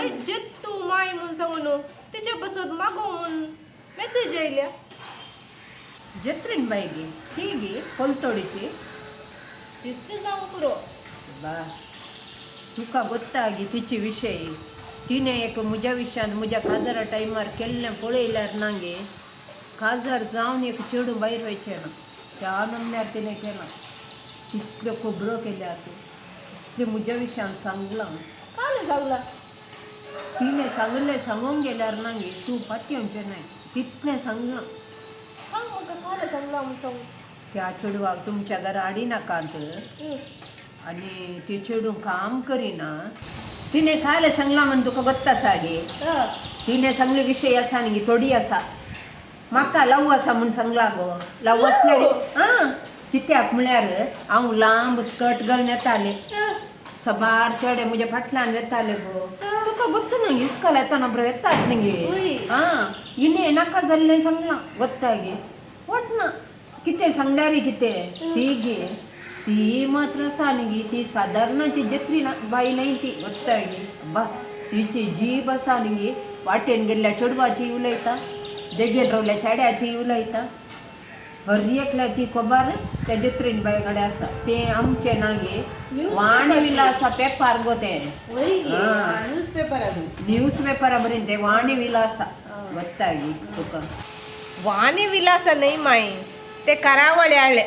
बाई जेत्तू माय म्हणून सांगून तिच्या बसत मागो म्हणून मेसेज आयल्या जत्रीन बाईगे ती कोलतोडीची तिससे सांग पुरो बा तुका गोत्तागी तिची विषय तिने एक मुज्या विशयान मुज्या काजारा टायमार केल्लें पळयल्यार नांगे काजार जावन एक चेडू भायर वयचें ना त्या आनंदार तिणें केलां तितल्यो खबरो केल्या ते मुज्या विशयान सांगलां काल सांगला तिने सांगलें सांगूंक गेल्यार नांगे तूं फाटी येवचें नाय तितलें सांगलां सांग म्हाका काल सांगला म्हणून सांग त्या चेडवाक तुमच्या घरा हाडिनाकात आनी ती चेडू काम करिना तिने खायला सांगला म्हण तुका गोत्ता सागे तिने सांगले विषय आसा न्ही थोडी आसा म्हाका लव आसा म्हूण सांगला गो लव असले आं कित्याक म्हळ्यार हांव लांब स्कर्ट घालून येताले सबार चेडे म्हज्या फाटल्यान येताले गो तुका गोत्ता न्ही इस्कॉल येताना बरो येतात न्ही आं इने नाका जाल्लें सांगलां गोत्ता गे वटना कितें सांगल्यार कितें ती गे ती मात्र आसा न्ही ती सादारणाची जत्री बाई नाही ती गोत्ता गे बा तिची जीब आसा न्ही वाटेन गेल्ल्या चेडवाची उलयता देगेन रावल्या चेड्याची उलयता हर एकल्याची खबर त्या जत्रेन बाय कडेन आसा ते आमचे नागे वाणी विलासा पेपर गो ते न्यूज पेपरा बरें ते वाणी विलासा गोत्ता गे तुका वाणी विलास नाही माय ते करावळे आले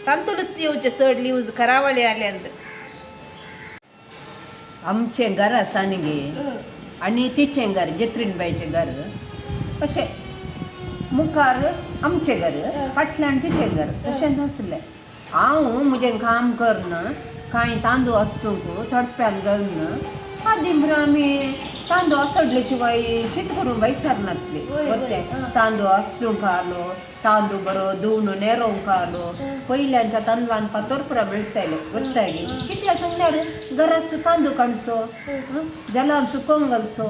तांतूच येवचे चड न्यूज करावळे आले अंत आमचे घर आसा न्ही आनी तिचें घर जत्रीन बाईचें घर अशें मुखार आमचें घर फाटल्यान तिचें घर तशेंच आसलें हांव म्हजें काम करना कांय तांदूळ आसतूंक तडप्यान घालून आदीं आमी तांदूळ आसडले शिवाय शीत करून भायसर नासले तांदूळ आसतूंक आलो तांदूळ बरो धुवन नेरोवंक आलो पयल्यांच्या तांदळान फातोरपुरा मेळटाले वताले कित्याक सांगल्यार घराचो तांदूळ काडचो जलाम सुकोवंक घालचो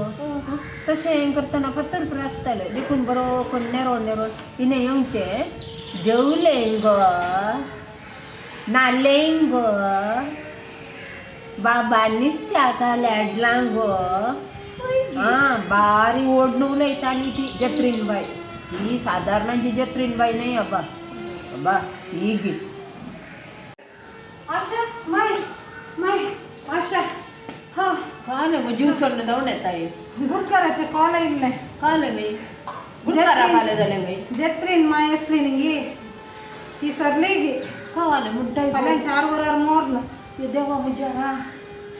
तशें हें करतना फातोरपुरा आसताले देखून बरो करून नेरोवन तिणें येवचें जेवलें गो नालें गो बाबा नुस्त्याक हाडलां गो आं बारी ओडून उलयताली ती जत्रीन बाई ती सादारणाची जत्रीन बाई न्ही अबा अबा ती गी आशा माय माय आशा हा काल गो ज्यूस सोडून जावन येता गुरकाराचे कॉल आयिल्ले काल गे गुरकारा काल जालें गे जत्रेन माय असली न्ही गे ती सरली गे काल म्हणटाय फाल्यां 4 वरार मोरना देवा म्हज्या हा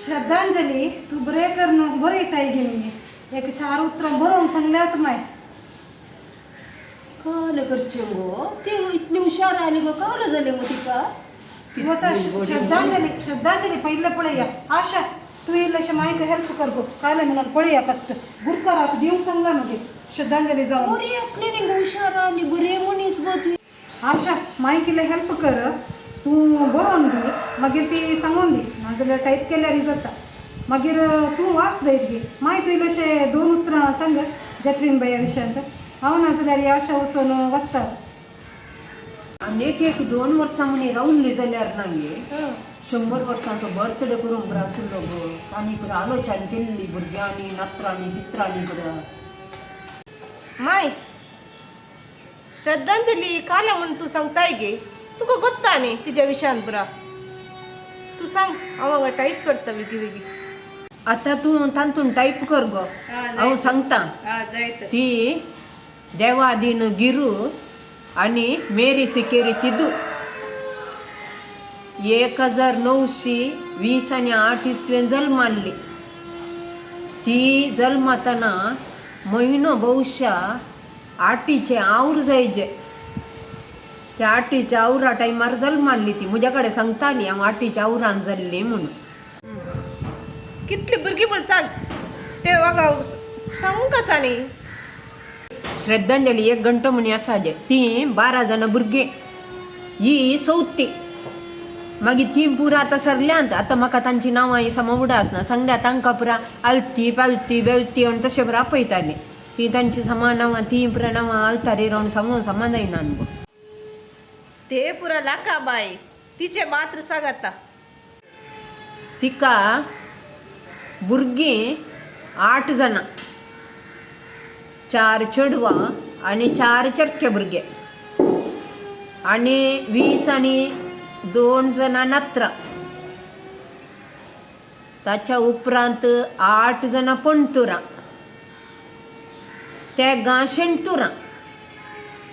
श्रद्धांजली तू बरें कर न्हू बरें येताय गे न्ही एक 4 उतरां बरोवंक सांगल्यात माय काल करचें गो ती इतली हुशार आली गो काल जालें गो तिका श्रद्धांजली पहिले पळया आशा तू इल्लेशें मायक हेल्प कर गो काल म्हणून पळया फस्ट गुरकाराक दिवंक सांगला न्हू श्रद्धांजली जावन बरी आसली न्ही गो हुशार आली बरे मनीस गो ती आशा मायक इल्लें हेल्प कर तूं बरोवन दी मागीर ती सांगून दी नाजाल्यार टायप केल्यार जाता मागीर तूं वाच जायत गे माय तूं इल्लेशें 2 उतरां सांग जत्रीन बाया विशयांत हांव नाजाल्यार ह्या आशा वचून वाचता आनी एक 2 वर्सां म्हणी रावल्ली जाल्यार नागे 100 वर्सांचो बर्थडे करूंक बरो आसलो गो आनी पुरो आलोचना केल्ली भुरग्यांनी नात्रांनी पित्रांनी पुरो माय श्रद्धांजली काल म्हणून तू सांगताय गे तुका गोत्ता न्ही तिच्या विशयान पुरा तू सांग हांव टायप करता वेगी वेगी आतां तूं तांतून टायप कर गो हांव सांगता ती देवादीन गिरू आनी मेरी सिकेरी चिदू 1920 आनी 8 इसवेन जल्माल्ली ती जल्मातना म्हयनो भौशा आटीचे आवूर जायचे त्या आटीच्या आवरा टायमार जल्माल्ली ती म्हज्या कडेन सांगताली हांव आटीच्या आवरान जाल्ली म्हणून कितली भुरगीं म्हूण सांग ते वागा सांगूंक आसा न्ही श्रद्धांजली 1 घंटो म्हणी आसा जे ती 12 जाणां भुरगीं ही चवथी मागीर ती पुरा आतां सरल्यांत आतां म्हाका तांची नांवां समवडा आसना सांगल्या तांकां पुरा आलती पालती बेलती आनी तशें पुरा आपयताली ती तांची समान नांवां ती पुरा नांवां आलतारी रावन सांगून समान जायनान गो ते पुरा लाका बाय तिचे मात्र सांग आतां तिका भुरगीं 8 जाणां, 4 चेडवां आनी 4 चरके भुरगे आनी 20 आनी 2 जाणां नात्रां. ताच्या उपरांत 8 जाणां पंटुरां, ते शेंटुरां.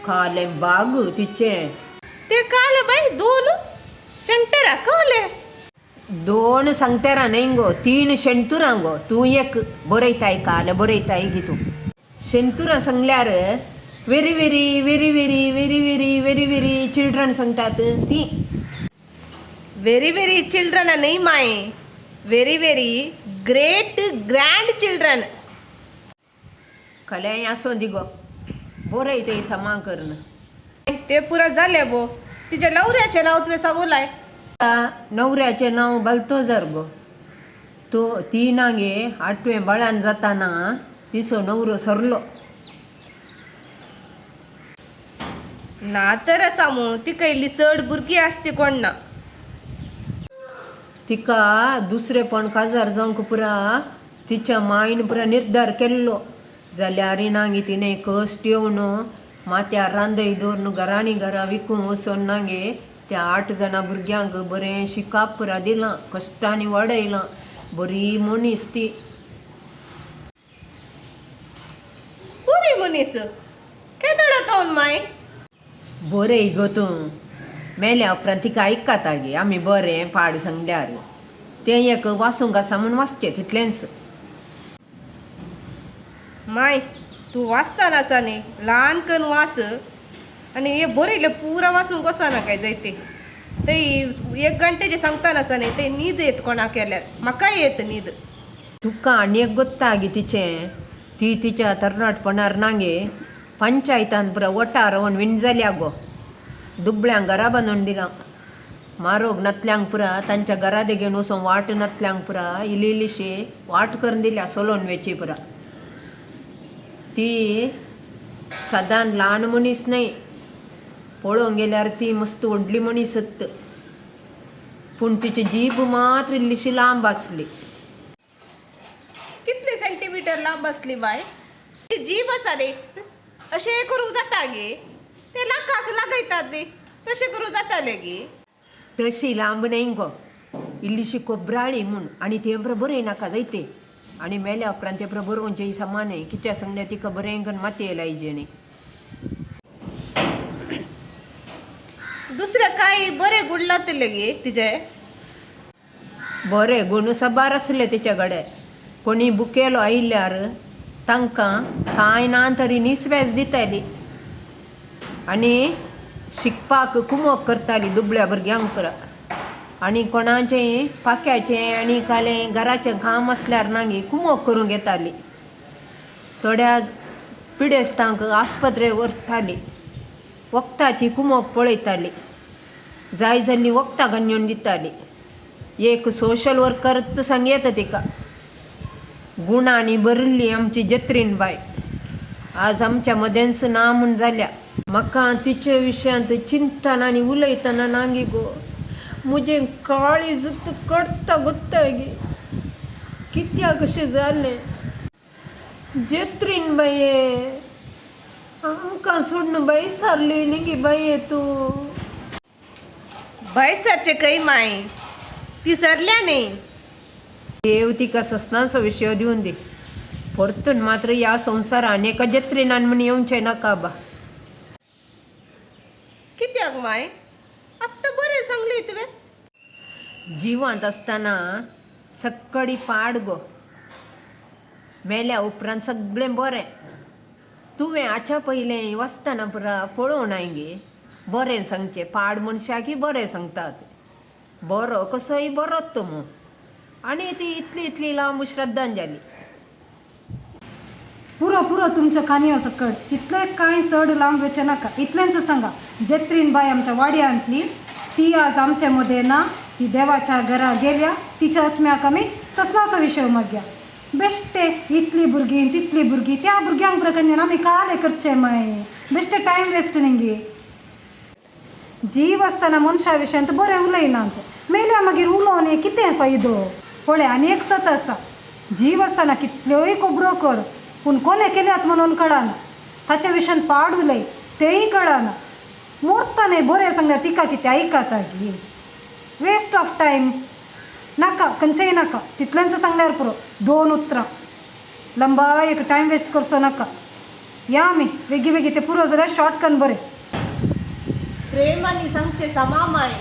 कालें बाग तिचें. ते काले बाई 2 शंटरा कळले. 2 सांगतेरा न्हय गो, 3 शेंटुरां गो. तूं एक बरयताय काल बरयताय गी तूं. शेंटुरां सांगल्यार very very very very very very very very children सांगतात ती. व्हेरी व्हेरी चिल्ड्रन नाही माय, very very great grand children. खलें आसो दी गो, बरयताय समा करून. ते पुरा झाले गो. तिच्या नवऱ्याचे नाव तुवें सांगूलाय. नवऱ्याचें नांव बालतोजर गो. तो ती नागे 8वें बाळान जाताना तिचो नवरो सरलो. ना तर सामू ती कैली चड भुरगी आसती कोण ना. तिका दुसरेपण काजार जावंक पुरा तिच्या मायन पुरा निर्धार केल्लो. जाल्यार नागे तिणें कश्ट येवन माथ्यार रांदय दवरून घरांनी घरा विकूं वचोन नागे त्या 8 जाणां भुरग्यांक बरें शिकाप पुरा दिलां, कश्टांनी वाडयलां. बरी मनीस ती. बरी मनीस केदोळ तावन माय. बरें गो तूं. मेल्या उपरांत तिका आयकता गे आमी बरें पाड सांगल्यार. तें एक वाचूंक आसा म्हूण वाचचें तितलेंच. माय तू वाचताना आसा न्ही ल्हान करून वाच आनी हे बरयले पुरा वाचूंक वचना काय जायते. ते 1 घंटेचे सांगताना आसा न्ही ते न्हीद येत कोणाक केल्यार. म्हाकाय येत न्हीद. तुका आनी एक गोत्ता गे तिचें. ती तिच्या तरणाटपणार नागे पंचायतान पुरा वटार रावन विण जाल्या गो. दुबळ्यांक घरा बांदून दिलां. मारोग नतल्यांक पुरा तांच्या घरा देगेन वचोन वाट नतल्यांक पुरा इल्ली इल्लीशी वाट करून दिल्या सोलोन वेची पुरा. ती सदां ल्हान मनीस न्हय, पळोवंक गेल्यार ती मस्त व्हडली मनीसत. पूण तिची जीब मात्र इल्लीशी लांब आसली. कितले सेंटीमीटर लांब आसली बाय. ती जीब आसा रे अशें करूंक जाता गे. ते नाकाक लागयतात रे तशें करूं जाताले गे. तशी लांब न्हय गो, इल्लीशी कोबराळी म्हूण. आनी ते बरें बरय नाका जायते. आनी मेल्या उपरांत ते बरें बरोवचें समानय. कित्याक सांगल्यार तिका बरें करून मातये लायचे न्ही. दुसरे काय बरे गुड लागतले गे तिचे. बरें गुण सबार आसले तिचे कडेन. कोणी बुकेलो आयिल्ल्यार तांकां कांय ना तरी निसवेज दिताली. आनी शिकपाक कुमोक करताली दुबळ्या भुरग्यांक पुरा. आनी कोणाचें पाक्याचें आनी कालें घराचें काम आसल्यार नागी कुमोक करूंक येताली. थोड्या पिडेस्तांक आस्पत्रेक व्हरताली. वखदाची कुमोक पळयताली. जाय जाल्ली वखदां हाडून दिताली. एक सोशल वर्कर सांग येता तिका. गुणांनी भरिल्ली आमची जत्रीन बाय आज आमच्या मदेंच ना म्हूण जाल्या. म्हाका तिचे विशयांत चिंतन आनी उलयतना नागी गो म्हजें काळीज कडता गोत्ता गे. कित्याक अशें जालें. जत्रीन बाये आमकां सोडून बाई सारली न्ही गे बाये तूं. बाय सरचे खंय माय ती सरल्या न्ही. देव तिका ससनाचो विशय दिवन दी. परतून मात्र ह्या संवसारान एका जत्रीनान म्हण येवचें नाका बा. कित्याक माय आत्तां बरें सांगली तुवें. जिवंत आसतना सक्कडी पाड गो. मेल्या उपरांत सगळें बरें. तुवें हाच्या पयलें वाचतना पुरा पळोवनाय गे. बरें सांगचें. पाड मनशाकय बरें सांगतात. बरो कसोय बरोच तो मू. आनी ती इतली इतली लांब श्रद्धांजली. पुरो पुरो तुमच्या कानयो सकट. इतले कांय चड लांब वचचें नाका. इतलेंच सांगा. जत्रीन बाय आमच्या वाड्यांतली ती आज आमचे मदें ना. ती देवाच्या घरा गेल्या. तिच्या आत्म्याक आमी ससनाचो विशय मागया. बेश्टे इतली भुरगीं तितली भुरगीं त्या भुरग्यांक प्रकन्यान आमी काले करचें माय. बेश्टे टायम वेस्ट न्ही गे. जीव आसतना मनशा विशयांत बरें उलयनात. मेल्या मागीर उलोवन कितें फायदो. पळय आनी एक सत आसा. जीव असताना कितल्योय खबरो कर पूण कोणे केल्यात म्हणून कळना ताच्या विशयान पाड उलय तेंय कळना मोरताने बरें सांगल्यार तिका कितें आयकता गे वेस्ट ऑफ टायम नाका खंयचेय नाका तितल्यांच सांगल्यार पुरो 2 उतरां लंबा एक टायम वेस्ट करचो नाका या आमी वेगी वेगी ते पुरो जाल्यार शॉर्ट करून बरें प्रेमानी सांगचे समामाय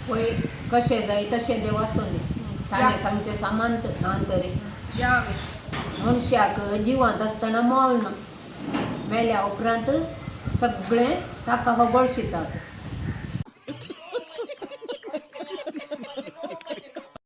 पळय कशें जाय तशें देव आसूं दी ताणें सांगचें सामांत ना तरी या आमी मनशाक जिवंत आसतना मोल ना मेल्या उपरांत सगळें ताका हबळशितात